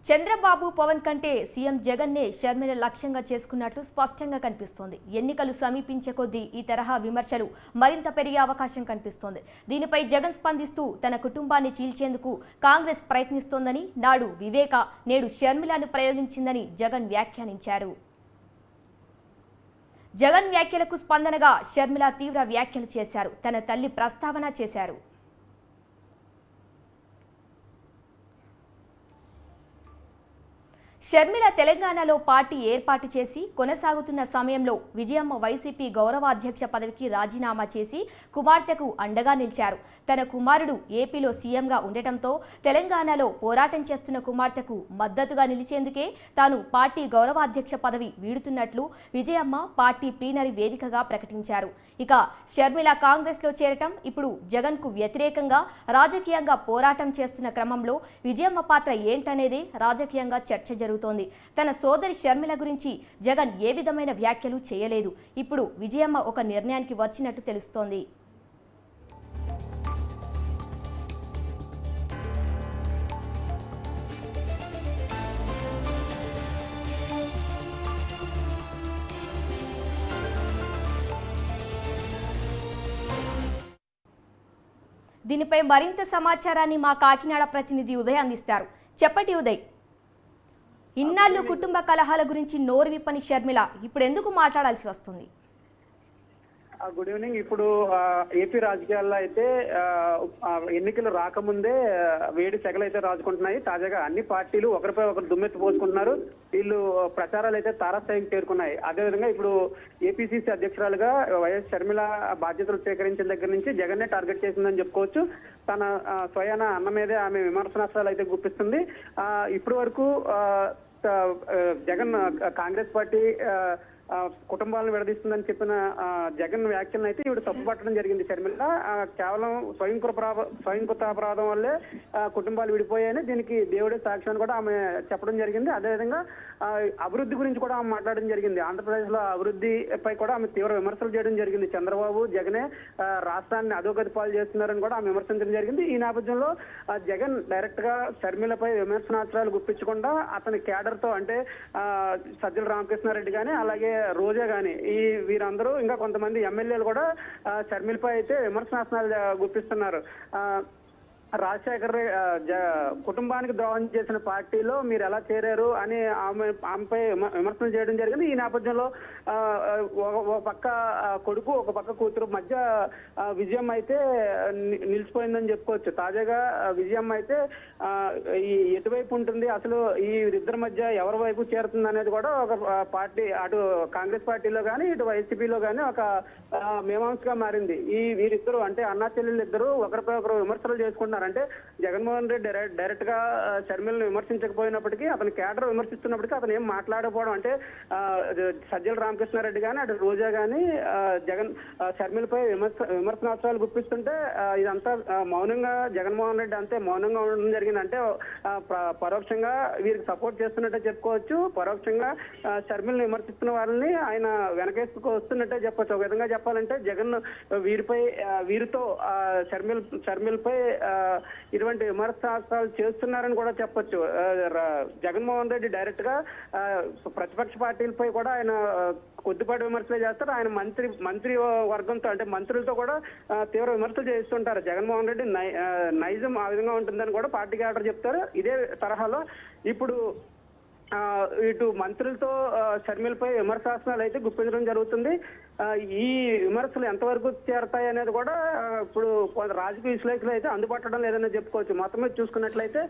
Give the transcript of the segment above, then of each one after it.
చంద్రబాబు పవన్ కంటే సీఎం జగన్నే షర్మిల లక్ష్యంగా చేసుకున్నట్లు స్పష్టంగా కనిపిస్తోంది. ఎన్నికలు సమీపించే కొద్దీ ఈ తరహా విమర్శలు మరింత పెరిగే అవకాశం కనిపిస్తోంది. దీనిపై జగన్ స్పందిస్తూ తన కుటుంబాన్ని చీల్చేందుకు కాంగ్రెస్ ప్రయత్నిస్తోందని, నాడు వివేక నేడు షర్మిలను ప్రయోగించిందని జగన్ వ్యాఖ్యానించారు. జగన్ వ్యాఖ్యలకు స్పందనగా షర్మిల తీవ్ర వ్యాఖ్యలు చేశారు. తన తల్లి ప్రస్తావన చేశారు. షర్మిల తెలంగాణలో పార్టీ ఏర్పాటు చేసి కొనసాగుతున్న సమయంలో విజయమ్మ వైసీపీ గౌరవాధ్యక్ష పదవికి రాజీనామా చేసి కుమార్తెకు అండగా నిలిచారు. తన కుమారుడు ఏపీలో సీఎంగా ఉండటంతో తెలంగాణలో పోరాటం చేస్తున్న కుమార్తెకు మద్దతుగా నిలిచేందుకే తాను పార్టీ గౌరవాధ్యక్ష పదవి వీడుతున్నట్లు విజయమ్మ పార్టీ ప్లీనరీ వేదికగా ప్రకటించారు. ఇక షర్మిల కాంగ్రెస్లో చేరటం, ఇప్పుడు జగన్కు వ్యతిరేకంగా రాజకీయంగా పోరాటం చేస్తున్న క్రమంలో విజయమ్మ పాత్ర ఏంటనేదే రాజకీయంగా చర్చ జరుగుతుంది. తన సోదరి షర్మిల గురించి జగన్ ఏ విధమైన వ్యాఖ్యలు చేయలేదు. ఇప్పుడు విజయమ్మ ఒక నిర్ణయానికి వచ్చినట్టు తెలుస్తోంది. దీనిపై మరింత సమాచారాన్ని మా కాకినాడ ప్రతినిధి ఉదయ్ అందిస్తారు. చెప్పటి ఉదయ్, ఇన్నాళ్ళు కుటుంబ కలహాల గురించి నోరు విప్పని షర్మిల ఇప్పుడు ఎందుకు మాట్లాడాల్సి వస్తుంది? Good evening. ఇప్పుడు ఏపీ రాజకీయాల్లో అయితే ఎన్నికలు రాకముందే వేడి సెగలైతే రాజుకుంటున్నాయి. తాజాగా అన్ని పార్టీలు ఒకరిపై ఒకరు దుమ్మెత్తి పోసుకుంటున్నారు. వీళ్ళు ప్రచారాలు అయితే తారాస్థాయికి చేరుకున్నాయి. అదేవిధంగా ఇప్పుడు ఏపీసీసీ అధ్యక్షురాలుగా వైఎస్ షర్మిల బాధ్యతలు స్వీకరించిన దగ్గర నుంచి జగన్నే టార్గెట్ చేసిందని చెప్పుకోవచ్చు. తన స్వయాన అన్న మీదే ఆమె విమర్శనాస్త్రాలు అయితే గుప్పిస్తుంది. ఇప్పటి వరకు జగన్ కాంగ్రెస్ పార్టీ కుటుంబాలను విడదీస్తుందని చెప్పిన జగన్ వ్యాఖ్యలను అయితే ఇప్పుడు తప్పుపట్టడం జరిగింది. షర్మిల కేవలం స్వయంకృతాపరాధం వల్లే కుటుంబాలు విడిపోయాయని, దీనికి దేవుడే సాక్ష్యం అని కూడా ఆమె చెప్పడం జరిగింది. అదేవిధంగా అభివృద్ధి గురించి కూడా ఆమె మాట్లాడడం జరిగింది. ఆంధ్రప్రదేశ్ లో అభివృద్ధిపై కూడా ఆమె తీవ్ర విమర్శలు చేయడం జరిగింది. చంద్రబాబు జగనే రాష్ట్రాన్ని అధోగతి పాలు చేస్తున్నారని కూడా ఆమె విమర్శించడం జరిగింది. ఈ నేపథ్యంలో జగన్ డైరెక్ట్ గా షర్మిలపై విమర్శనాస్త్రాలు గుప్పించకుండా అతని కేడర్ తో, అంటే సజ్జల రామకృష్ణారెడ్డి గానీ అలాగే రోజా గాని, వీరందరూ ఇంకా కొంతమంది ఎమ్మెల్యేలు కూడా షర్మిలపై అయితే విమర్శనాస్త్రాలు గుప్పిస్తున్నారు. రాజశేఖర్ కుటుంబానికి ద్రోహం చేసిన పార్టీలో మీరు ఎలా చేరారు అని ఆమెపై విమర్శలు చేయడం జరిగింది. ఈ నేపథ్యంలో ఒక పక్క కొడుకు, ఒక పక్క కూతురు మధ్య విజయం అయితే నిలిచిపోయిందని చెప్పుకోవచ్చు. తాజాగా విజయం అయితే ఎటువైపు ఉంటుంది, అసలు ఈ ఇద్దరి మధ్య ఎవరి వైపు చేరుతుంది అనేది కూడా ఒక పార్టీ, అటు కాంగ్రెస్ పార్టీలో కానీ ఇటు వైసీపీలో కానీ ఒక మీమాంసగా మారింది. వీరిద్దరు అంటే అన్నా చెల్లెళ్ళు ఇద్దరు ఒకరిపై ఒకరు విమర్శలు చేసుకుంటున్నారు. అంటే జగన్మోహన్ రెడ్డి డైరెక్ట్ గా షర్మిలను విమర్శించకపోయినప్పటికీ, అతని కేడర్ విమర్శిస్తున్నప్పటికీ అతను ఏం మాట్లాడకపోవడం, అంటే సజ్జల రామకృష్ణారెడ్డి కానీ అటు రోజా కానీ జగన్ షర్మిలపై విమర్శనాస్త్రాలు గుప్పిస్తుంటే ఇదంతా మౌనంగా జగన్మోహన్ రెడ్డి అంతే మౌనంగా ఉండడం జరిగింది. అంటే పరోక్షంగా వీరికి సపోర్ట్ చేస్తున్నట్టే చెప్పుకోవచ్చు. పరోక్షంగా షర్మిలను విమర్శిస్తున్న వారిని ఆయన వెనకేసుకు వస్తున్నట్టే చెప్పొచ్చు. ఒక విధంగా చెప్పాలంటే జగన్ వీరితో షర్మిలపై ఇటువంటి విమర్శనాస్త్రాలు చేస్తున్నారని కూడా చెప్పొచ్చు. జగన్మోహన్ రెడ్డి డైరెక్ట్ గా ప్రతిపక్ష పార్టీలపై కూడా ఆయన కొద్దిపాటి విమర్శలు చేస్తారు. ఆయన మంత్రి వర్గంతో, అంటే మంత్రులతో కూడా తీవ్ర విమర్శలు చేస్తుంటారు. జగన్మోహన్ రెడ్డి నైజం ఆ విధంగా ఉంటుందని కూడా పార్టీ క్యాడర్ చెప్తారు. ఇదే తరహాలో ఇప్పుడు ఇటు మంత్రులతో షర్మిలపై విమర్శాసనాలు అయితే గుప్పించడం జరుగుతుంది. ఈ విమర్శలు ఎంతవరకు చేరతాయి అనేది కూడా ఇప్పుడు రాజకీయ విశ్లేషకులు అయితే అందుపట్టడం లేదని చెప్పుకోవచ్చు. మొత్తం మీద చూసుకున్నట్లయితే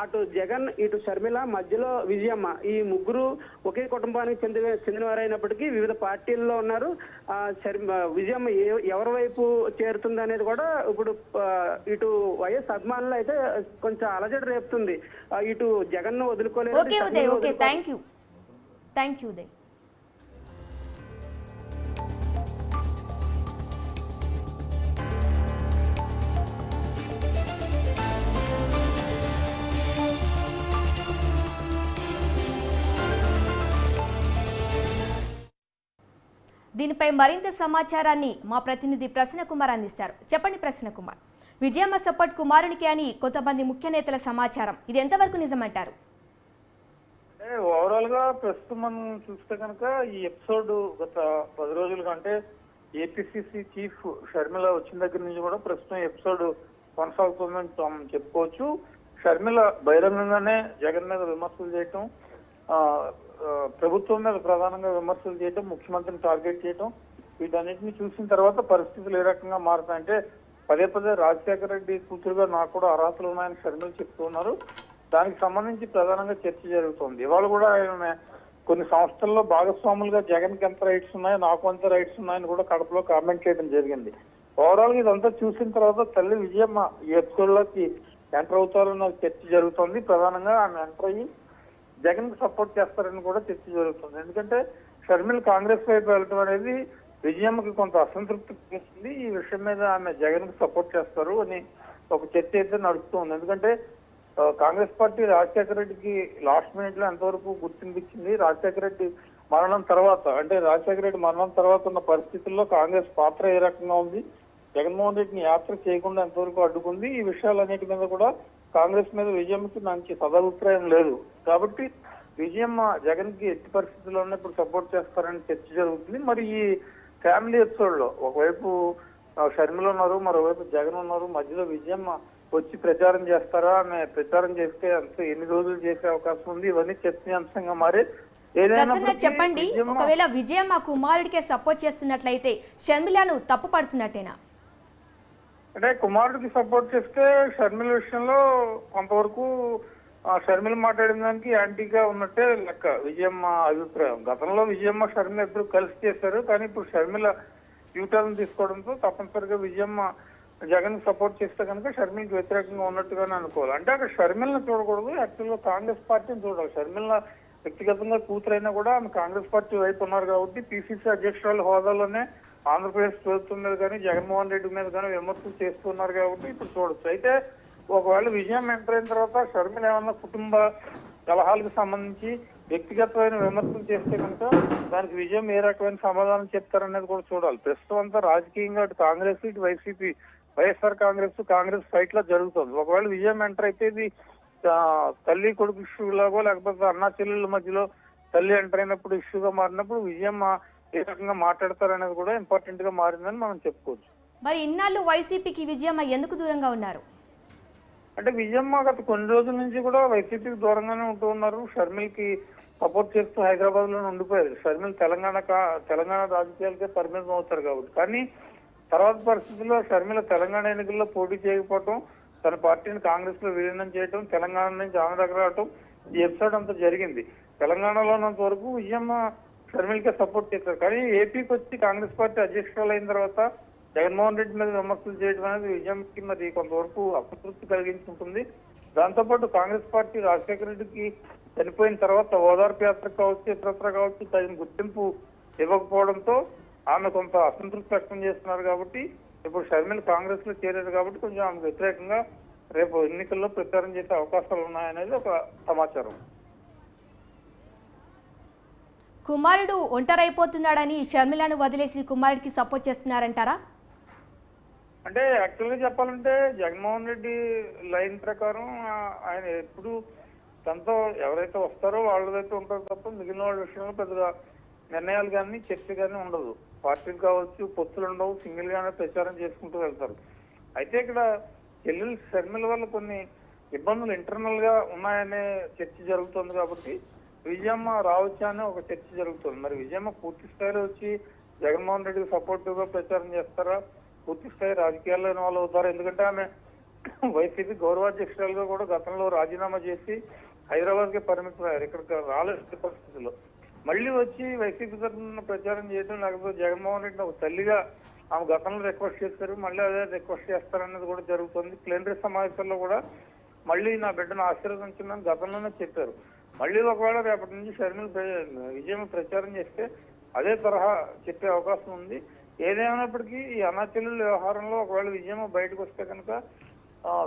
అటు జగన్ ఇటు షర్మిల మధ్యలో విజయమ్మ, ఈ ముగ్గురు ఒకే కుటుంబానికి చెందినవారైనప్పటికీ వివిధ పార్టీల్లో ఉన్నారు. విజయమ్మ ఎవరి వైపు చేరుతుంది అనేది కూడా ఇప్పుడు ఇటు వైఎస్ అభిమానులు అయితే కొంచెం అలజడి రేపుతుంది. ఇటు జగన్ ను వదులుకోలేదు. Thank you Uday. దీనిపై మరింత సమాచారాన్ని మా ప్రతినిధి ప్రసన్న కుమార్ అందిస్తారు. చెప్పండి ప్రసన్న కుమార్, విజయమ్మ సపోర్ట్ కుమారునికి అని కొంతమంది ముఖ్య నేతల సమాచారం, ఇది ఎంతవరకు నిజమంటారు? ఓవరాల్ గా ప్రస్తుతం మనం చూస్తే కనుక ఈ ఎపిసోడ్ గత 10 రోజుల కంటే ఏపీసీసీ చీఫ్ షర్మిల వచ్చిన దగ్గర నుంచి కూడా ప్రస్తుతం ఎపిసోడ్ కొనసాగుతుందని మనం చెప్పుకోవచ్చు. షర్మిల బహిరంగంగానే జగన్ మీద విమర్శలు చేయటం, ప్రభుత్వం మీద ప్రధానంగా విమర్శలు చేయటం, ముఖ్యమంత్రిని టార్గెట్ చేయటం, వీటన్నిటిని చూసిన తర్వాత పరిస్థితులు ఏ రకంగా మారుతాయంటే పదే పదే రాజశేఖర రెడ్డి కూతురుగా నాకు కూడా అర్హతలు ఉన్నాయని షర్మిల చెప్తూ ఉన్నారు. దానికి సంబంధించి ప్రధానంగా చర్చ జరుగుతోంది. ఇవాళ కూడా ఆయన కొన్ని సంస్థల్లో భాగస్వాములుగా జగన్ కి ఎంత రైట్స్ ఉన్నాయో నాకు అంత రైట్స్ ఉన్నాయని కూడా కడపలో కామెంట్ చేయడం జరిగింది. ఓవరాల్ గా ఇదంతా చూసిన తర్వాత తల్లి విజయమ్మ ఈ ఎపిసోడ్ లోకి ఎంటర్ అవుతారన్న చర్చ జరుగుతోంది. ప్రధానంగా ఆమె ఎంటర్ అయ్యి జగన్ కి సపోర్ట్ చేస్తారని కూడా చర్చ జరుగుతుంది. ఎందుకంటే షర్మిల కాంగ్రెస్ వైపు వెళ్ళడం అనేది విజయమ్మకి కొంత అసంతృప్తి కలిగిస్తుంది. ఈ విషయం మీద ఆమె జగన్ కి సపోర్ట్ చేస్తారు అని ఒక చర్చ అయితే నడుస్తుంది. ఎందుకంటే కాంగ్రెస్ పార్టీ రాజశేఖర రెడ్డికి లాస్ట్ మినిట్ లో ఎంతవరకు గుర్తింపు ఇచ్చింది, రాజశేఖర రెడ్డి మరణం తర్వాత అంటే రాజశేఖర రెడ్డి మరణం తర్వాత ఉన్న పరిస్థితుల్లో కాంగ్రెస్ పాత్ర ఏ రకంగా ఉంది, జగన్మోహన్ రెడ్డిని యాత్ర చేయకుండా ఎంతవరకు అడ్డుకుంది, ఈ విషయాలన్నిటి మీద కూడా కాంగ్రెస్ మీద విజయమ్మకి మంచి సదాభిప్రాయం లేదు. కాబట్టి విజయమ్మ జగన్ కి ఎట్టి పరిస్థితుల్లోనే ఇప్పుడు సపోర్ట్ చేస్తారని చర్చ జరుగుతుంది. మరి ఈ ఫ్యామిలీ ఎపిసోడ్ లో ఒకవైపు షర్మిల ఉన్నారు, మరోవైపు జగన్ ఉన్నారు, మధ్యలో విజయమ్మ వచ్చి ప్రచారం చేస్తారా, ఆమె ప్రచారం చేస్తే అంత ఎన్ని రోజులు చేసే అవకాశం ఉంది, ఇవన్నీ చర్చనీయాంశంగా మారే. ప్రసన్న చెప్పండి, ఒకవేళ విజయమ్మ కుమారుడికే సపోర్ట్ చేస్తున్నట్లయితే షర్మిలను తప్పు పడుతున్నట్టేనా? అంటే కుమారుడికి సపోర్ట్ చేస్తే షర్మిల విషయంలో కొంతవరకు షర్మిల మాట్లాడిన దానికి యాంటీగా ఉన్నట్టే లెక్క విజయమ్మ అభిప్రాయం. గతంలో విజయమ్మ షర్మిల ఇద్దరు కలిసి చేశారు, కానీ ఇప్పుడు షర్మిల యూటర్న్ తీసుకోవడంతో తప్పనిసరిగా విజయమ్మ జగన్ సపోర్ట్ చేస్తే కనుక షర్మిలకి వ్యతిరేకంగా ఉన్నట్టుగానే అనుకోవాలి. అంటే అక్కడ షర్మిలను చూడకూడదు, యాక్చువల్గా కాంగ్రెస్ పార్టీని చూడాలి. షర్మిల వ్యక్తిగతంగా కూతురైనా కూడా ఆమె కాంగ్రెస్ పార్టీ వైపు ఉన్నారు కాబట్టి పిసిసి అధ్యక్షురాలు హోదాలోనే ఆంధ్రప్రదేశ్ ప్రభుత్వం మీద కానీ జగన్మోహన్ రెడ్డి మీద కానీ విమర్శలు చేస్తున్నారు కాబట్టి ఇప్పుడు చూడొచ్చు. అయితే ఒకవేళ విజయం ఎంటర్ అయిన తర్వాత షర్మిల ఏమన్నా కుటుంబ కలహాలకు సంబంధించి వ్యక్తిగతమైన విమర్శలు చేస్తే కనుక దానికి విజయం ఏ రకమైన సమాధానం చెప్తారనేది కూడా చూడాలి. ప్రస్తుతం అంతా రాజకీయంగా అటు కాంగ్రెస్ ఇటు వైసీపీ వైఎస్ఆర్ కాంగ్రెస్ ఫైట్ లో జరుగుతుంది. ఒకవేళ విజయం ఎంటర్ అయితే ఇది తల్లి కొడుకు ఇష్యూ లాగో లేకపోతే అన్నా చెల్లెళ్ళ మధ్యలో తల్లి ఎంటర్ అయినప్పుడు ఇష్యూగా మారినప్పుడు విజయమ్మ ఏ రకంగా మాట్లాడతారనేది కూడా ఇంపార్టెంట్ గా మారిందని మనం చెప్పుకోవచ్చు. మరి ఇన్నాళ్ళు వైసీపీకి విజయమ్మ ఎందుకు దూరంగా ఉన్నారు? అంటే విజయమ్మ గత కొన్ని రోజుల నుంచి కూడా వైసీపీకి దూరంగానే ఉంటూ ఉన్నారు. షర్మిల్కి సపోర్ట్ చేస్తూ హైదరాబాద్ లోనే ఉండిపోయారు. షర్మిల్ తెలంగాణ రాజకీయాలకే పరిమితం అవుతారు కాబట్టి. కానీ తర్వాత పరిస్థితుల్లో షర్మిల తెలంగాణ ఎన్నికల్లో పోటీ చేయకపోవటం, తన పార్టీని కాంగ్రెస్ లో విలీనం చేయడం, తెలంగాణ నుంచి ఆంధ్రాకి రావటం, ఈ ఎపిసోడ్ అంతా జరిగింది. తెలంగాణలో ఉన్నంత వరకు విజయమ్మ షర్మిల్కే సపోర్ట్ చేశారు. కానీ ఏపీకి వచ్చి కాంగ్రెస్ పార్టీ అధ్యక్షురాలు అయిన తర్వాత జగన్మోహన్ రెడ్డి మీద విమర్శలు చేయడం అనేది విజయంకి మరి కొంతవరకు అసంతృప్తి కలిగించుంటుంది. దాంతోపాటు కాంగ్రెస్ పార్టీ రాజశేఖర రెడ్డికి చనిపోయిన తర్వాత ఓదార్పు యాత్ర కావచ్చు, ఇతరత్ర కావచ్చు తగిన గుర్తింపు ఇవ్వకపోవడంతో ఆమె కొంత అసంతృప్తి వ్యక్తం చేస్తున్నారు. కాబట్టి ఇప్పుడు షర్మిల కాంగ్రెస్ లో చేరారు కాబట్టి కొంచెం ఆమెకు వ్యతిరేకంగా రేపు ఎన్నికల్లో ప్రచారం చేసే అవకాశాలు ఉన్నాయనేది ఒక సమాచారం. కుమారుడు ఒంటరైపోతున్నాడని షర్మిలను వదిలేసి కుమారుడికి సపోర్ట్ చేస్తున్నారంటారా? అంటే యాక్చువల్గా చెప్పాలంటే జగన్మోహన్ రెడ్డి లైన్ ప్రకారం ఆయన ఎప్పుడు తనతో ఎవరైతే వస్తారో వాళ్ళదైతే ఉంటారు తప్ప మిగిలిన వాళ్ళ విషయంలో పెద్దగా నిర్ణయాలు కానీ చర్చ కానీ ఉండదు. పార్టీలు కావచ్చు, పొత్తులు ఉండవు, సింగిల్ గానే ప్రచారం చేసుకుంటూ వెళ్తారు. అయితే ఇక్కడ చెల్లెలు షర్మిల వల్ల కొన్ని ఇబ్బందులు ఇంటర్నల్ గా ఉన్నాయనే చర్చ జరుగుతుంది. కాబట్టి విజయమ్మ రావచ్చా అనే ఒక చర్చ జరుగుతుంది. మరి విజయమ్మ పూర్తి స్థాయిలో వచ్చి జగన్మోహన్ రెడ్డికి సపోర్టివ్ గా ప్రచారం చేస్తారా, పూర్తి స్థాయి రాజకీయాల్లో ఇన్వాల్వ్ అవుతారు? ఎందుకంటే ఆమె వైసీపీ గౌరవాధ్యక్షురాలుగా కూడా గతంలో రాజీనామా చేసి హైదరాబాద్ కి పరిమితమయ్యారు. ఇక్కడికి రాలేని పరిస్థితుల్లో మళ్ళీ వచ్చి వైసీపీ తరఫున ప్రచారం చేయడం, లేకపోతే జగన్మోహన్ రెడ్డిని ఒక తల్లిగా ఆమె గతంలో రిక్వెస్ట్ చేశారు, మళ్ళీ అదే రిక్వెస్ట్ చేస్తారనేది కూడా జరుగుతుంది. ప్లీనరీ సమావేశాల్లో కూడా మళ్ళీ నా బిడ్డను ఆశీర్వదించిందని గతంలోనే చెప్పారు. మళ్ళీ ఒకవేళ రేపటి నుంచి షర్మిల విజయం ప్రచారం చేస్తే అదే తరహా చెప్పే అవకాశం ఉంది. ఏదేమైనప్పటికీ ఈ అన్నాచెల్లెల వ్యవహారంలో ఒకవేళ విజయమ్మ బయటకు వస్తే కనుక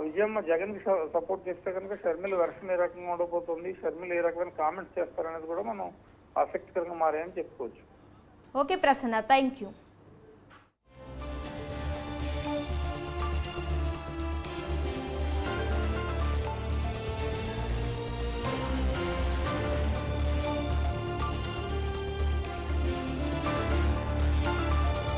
విజయమ్మ జగన్ కి సపోర్ట్ చేస్తే కనుక షర్మిల వెర్షన్ ఏ రకంగా ఉండబోతుంది, షర్మిల ఏ రకమైన కామెంట్స్ చేస్తారనేది కూడా మనం ఆసక్తికరంగా మారాయని చెప్పుకోవచ్చు. Okay Prasanna, thank you.